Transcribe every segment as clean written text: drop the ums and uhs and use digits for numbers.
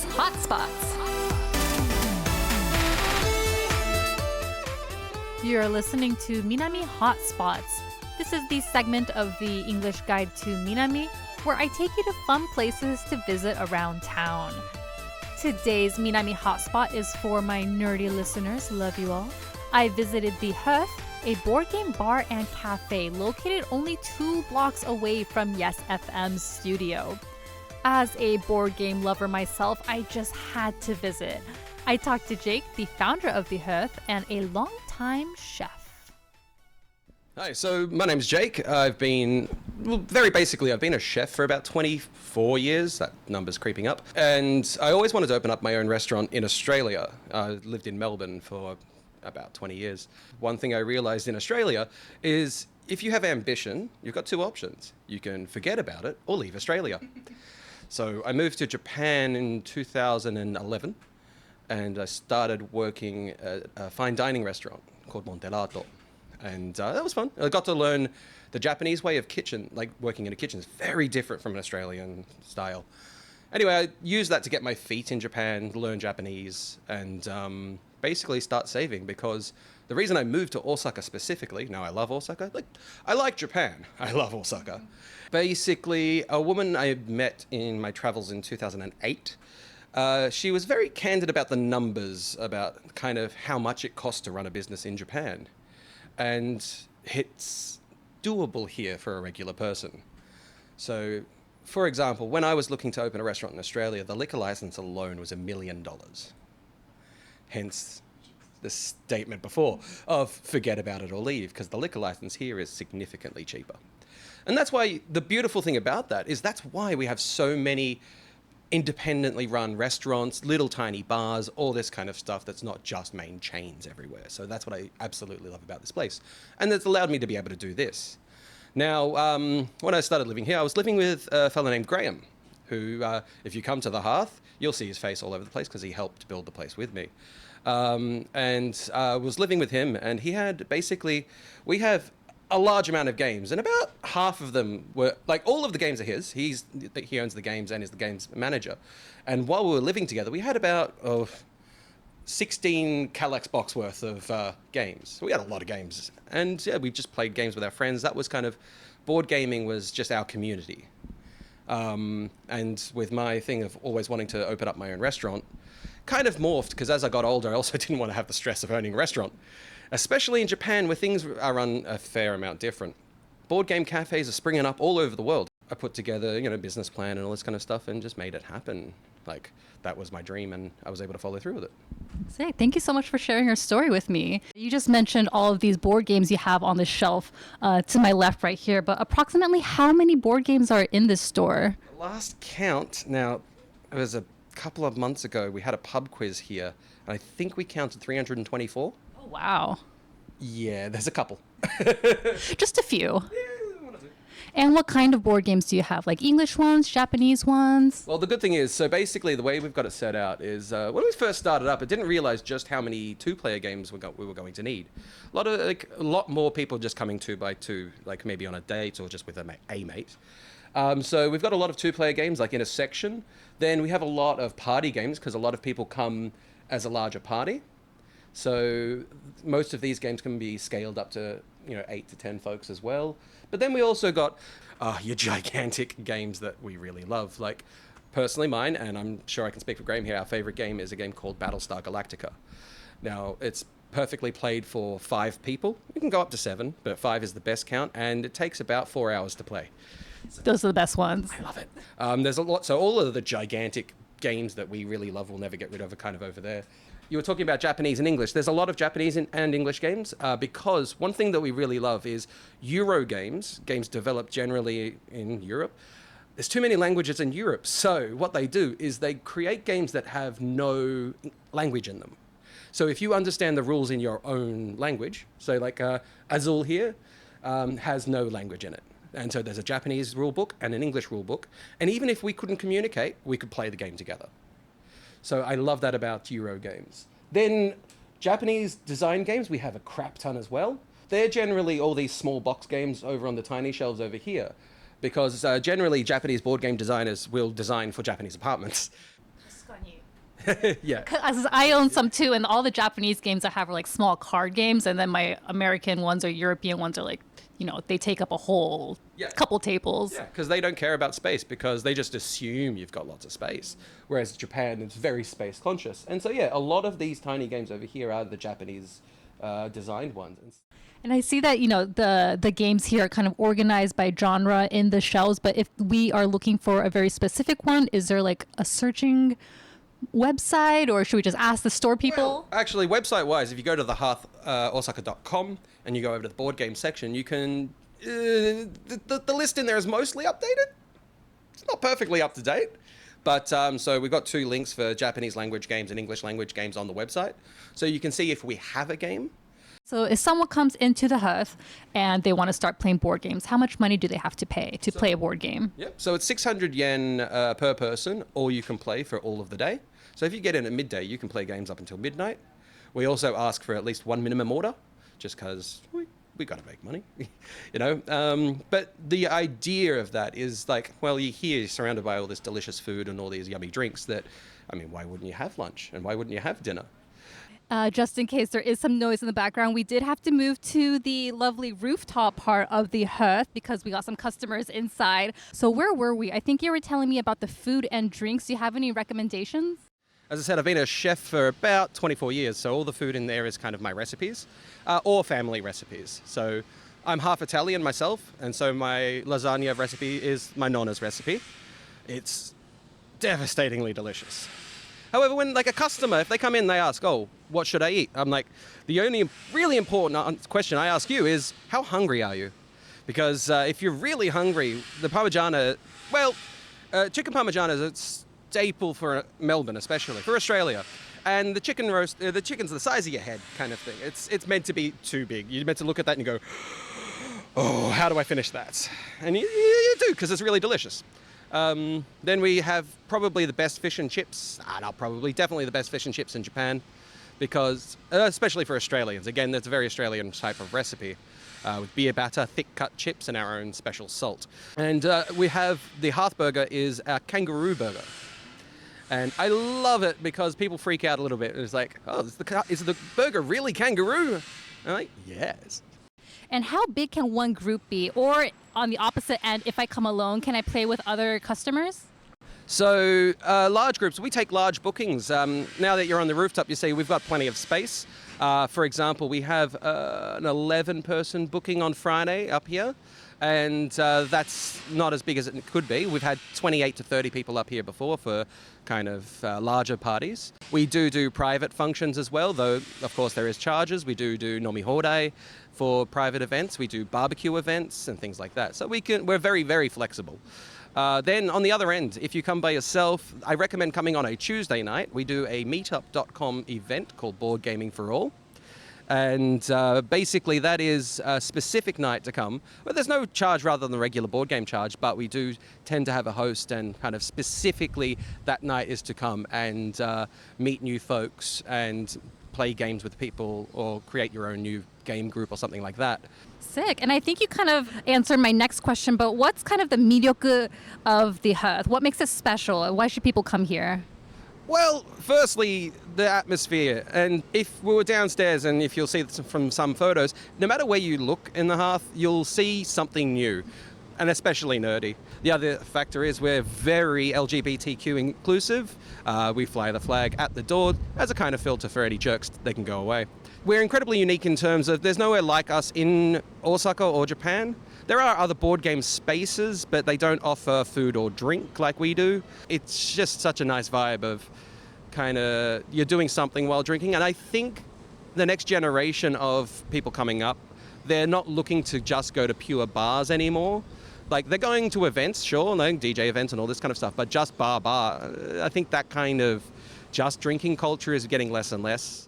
Hotspots. You're listening to Minami Hotspots. This is the segment of the English Guide to Minami where I take you to fun places to visit around town. Today's Minami Hotspot is for my nerdy listeners. Love you all. I visited the Hearth, a board game bar and cafe located only 2 blocks away from Yes FM's studio. As a board game lover myself, I just had to visit. I talked to Jake, the founder of the Hearth, and a longtime chef. Hi, so my name's Jake. I've been a chef for about 24 years. That number's creeping up. And I always wanted to open up my own restaurant in Australia. I lived in Melbourne for about 20 years. One thing I realized in Australia is if you have ambition, you've got 2 options. You can forget about it or leave Australia. So I moved to Japan in 2011 and I started working at a fine dining restaurant called Montelato. And that was fun. I got to learn the Japanese way of kitchen, like working in a kitchen is very different from an Australian style. Anyway, I used that to get my feet in Japan, learn Japanese, and basically start saving, because the reason I moved to Osaka specifically, now I love Osaka, I like Japan, I love Osaka. Basically, a woman I met in my travels in 2008, she was very candid about the numbers, about kind of how much it costs to run a business in Japan. And it's doable here for a regular person. So, for example, when I was looking to open a restaurant in Australia, the liquor license alone was $1 million. Hence the statement before of forget about it or leave, because the liquor license here is significantly cheaper. And that's why the beautiful thing about that is that's why we have so many independently run restaurants, little tiny bars, all this kind of stuff that's not just main chains everywhere. So that's what I absolutely love about this place. And it's allowed me to be able to do this. Now, when I started living here, I was living with a fellow named Graham, who, if you come to the Hearth, you'll see his face all over the place because he helped build the place with me. And I was living with him, and he had we have a large amount of games, and about half of them were, all of the games are his. He owns the games and is the games manager. And while we were living together, we had about 16 Kallax box worth of games. So we had a lot of games. And yeah, we just played games with our friends. That was board gaming was just our community. And with my thing of always wanting to open up my own restaurant, kind of morphed, because as I got older, I also didn't want to have the stress of owning a restaurant. Especially in Japan, where things are run a fair amount different. Board game cafes are springing up all over the world. I put together, business plan and all this kind of stuff and just made it happen. That was my dream, and I was able to follow through with it. Sick. Thank you so much for sharing your story with me. You just mentioned all of these board games you have on the shelf to my left right here, but approximately how many board games are in this store? Last count, now, it was a couple of months ago, we had a pub quiz here, and I think we counted 324. Oh, wow. Yeah, there's a couple. Just a few. And what kind of board games do you have? Like English ones, Japanese ones? Well, the good thing is, so basically the way we've got it set out is when we first started up, I didn't realize just how many 2-player games we were going to need. A lot more people just coming 2 by 2, maybe on a date or just with a mate. So we've got a lot of 2-player games, in a section. Then we have a lot of party games, because a lot of people come as a larger party. So most of these games can be scaled up to 8 to 10 folks as well. But then we also got your gigantic games that we really love. Personally mine, and I'm sure I can speak for Graham here, our favorite game is a game called Battlestar Galactica. Now, it's perfectly played for 5 people. You can go up to 7, but 5 is the best count, and it takes about 4 hours to play. Those are the best ones. I love it. There's a lot. So all of the gigantic games that we really love, we'll never get rid of, are kind of over there. You were talking about Japanese and English. There's a lot of Japanese and English games because one thing that we really love is Euro games developed generally in Europe. There's too many languages in Europe. So what they do is they create games that have no language in them. So if you understand the rules in your own language, so Azul here has no language in it. And so there's a Japanese rule book and an English rule book. And even if we couldn't communicate, we could play the game together. So I love that about Euro games. Then Japanese design games, we have a crap ton as well. They're generally all these small box games over on the tiny shelves over here, because generally Japanese board game designers will design for Japanese apartments. Yeah. Because I own some too, and all the Japanese games I have are like small card games, and then my American ones or European ones are like, they take up a whole couple tables. Yeah, because they don't care about space because they just assume you've got lots of space. Whereas Japan is very space conscious. And so, yeah, a lot of these tiny games over here are the Japanese designed ones. And I see that, the games here are kind of organized by genre in the shelves, but if we are looking for a very specific one, is there like a searching website, or should we just ask the store people? Well, actually, website-wise, if you go to the Hearth, Osaka.com, and you go over to the board game section, you can... the list in there is mostly updated. It's not perfectly up to date. But so we've got 2 links for Japanese language games and English language games on the website. So you can see if we have a game. So if someone comes into the Hearth and they want to start playing board games, how much money do they have to pay to play a board game? Yep. So it's 600 yen per person, or you can play for all of the day. So if you get in at midday, you can play games up until midnight. We also ask for at least 1 minimum order, just because we got to make money, But the idea of that is like, well, you're here surrounded by all this delicious food and all these yummy drinks why wouldn't you have lunch? And why wouldn't you have dinner? Just in case there is some noise in the background, we did have to move to the lovely rooftop part of the Hearth because we got some customers inside. So where were we? I think you were telling me about the food and drinks. Do you have any recommendations? As I said, I've been a chef for about 24 years, so all the food in there is kind of my recipes, or family recipes. So I'm half Italian myself, and so my lasagna recipe is my nonna's recipe. It's devastatingly delicious. However, when like a customer, if they come in, they ask, oh, what should I eat? I'm like, the only really important question I ask you is, how hungry are you? Because if you're really hungry, the Parmigiana, chicken Parmigiana is a staple for Melbourne, especially, for Australia. And the chicken roast, the chicken's the size of your head kind of thing. It's meant to be too big. You're meant to look at that and go, oh, how do I finish that? And you do, because it's really delicious. Then we have probably the best fish and chips. Definitely the best fish and chips in Japan, because, especially for Australians, again, that's a very Australian type of recipe, with beer batter, thick cut chips, and our own special salt. And we have the Hearth burger is our kangaroo burger. And I love it because people freak out a little bit. It's like, oh, is the burger really kangaroo? And I'm like, yes. And how big can one group be? Or on the opposite end, if I come alone, can I play with other customers? So large groups, we take large bookings. Now that you're on the rooftop, you see we've got plenty of space. For example, we have an 11-person booking on Friday up here. And that's not as big as it could be. We've had 28 to 30 people up here before for kind of larger parties. We do private functions as well, though of course there is charges. We do nomi hodai for private events. We do barbecue events and things like that. So we're very, very flexible. Then on the other end, if you come by yourself, I recommend coming on a Tuesday night. We do a meetup.com event called Board Gaming for All. And basically that is a specific night to come. Well, there's no charge rather than the regular board game charge, but we do tend to have a host, and kind of specifically that night is to come and meet new folks and play games with people or create your own new game group or something like that. Sick. And I think you kind of answered my next question, but what's kind of the myoku of the Hearth? What makes it special? Why should people come here? Well, firstly, the atmosphere. And if we were downstairs, and if you'll see from some photos, no matter where you look in the Hearth, you'll see something new, and especially nerdy. The other factor is we're very LGBTQ inclusive. We fly the flag at the door as a kind of filter for any jerks. They can go away. We're incredibly unique in terms of there's nowhere like us in Osaka or Japan. There are other board game spaces, but they don't offer food or drink like we do. It's just such a nice vibe of kind of you're doing something while drinking. And I think the next generation of people coming up, they're not looking to just go to pure bars anymore. Like, they're going to events, sure, like DJ events and all this kind of stuff, but just bar. I think that kind of just drinking culture is getting less and less.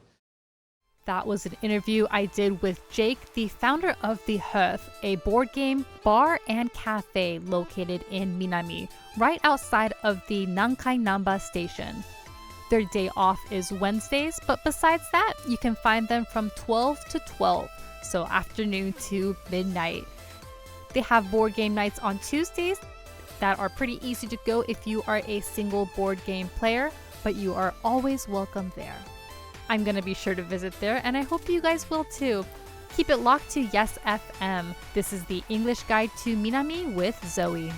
That was an interview I did with Jake, the founder of the Hearth, a board game, bar, and cafe located in Minami, right outside of the Namba station. Their day off is Wednesdays, but besides that, you can find them from 12 to 12, so afternoon to midnight. They have board game nights on Tuesdays that are pretty easy to go if you are a single board game player. but you are always welcome there. I'm going to be sure to visit there, and I hope you guys will too. Keep it locked to Yes FM. This is the English Guide to Minami with Zoe.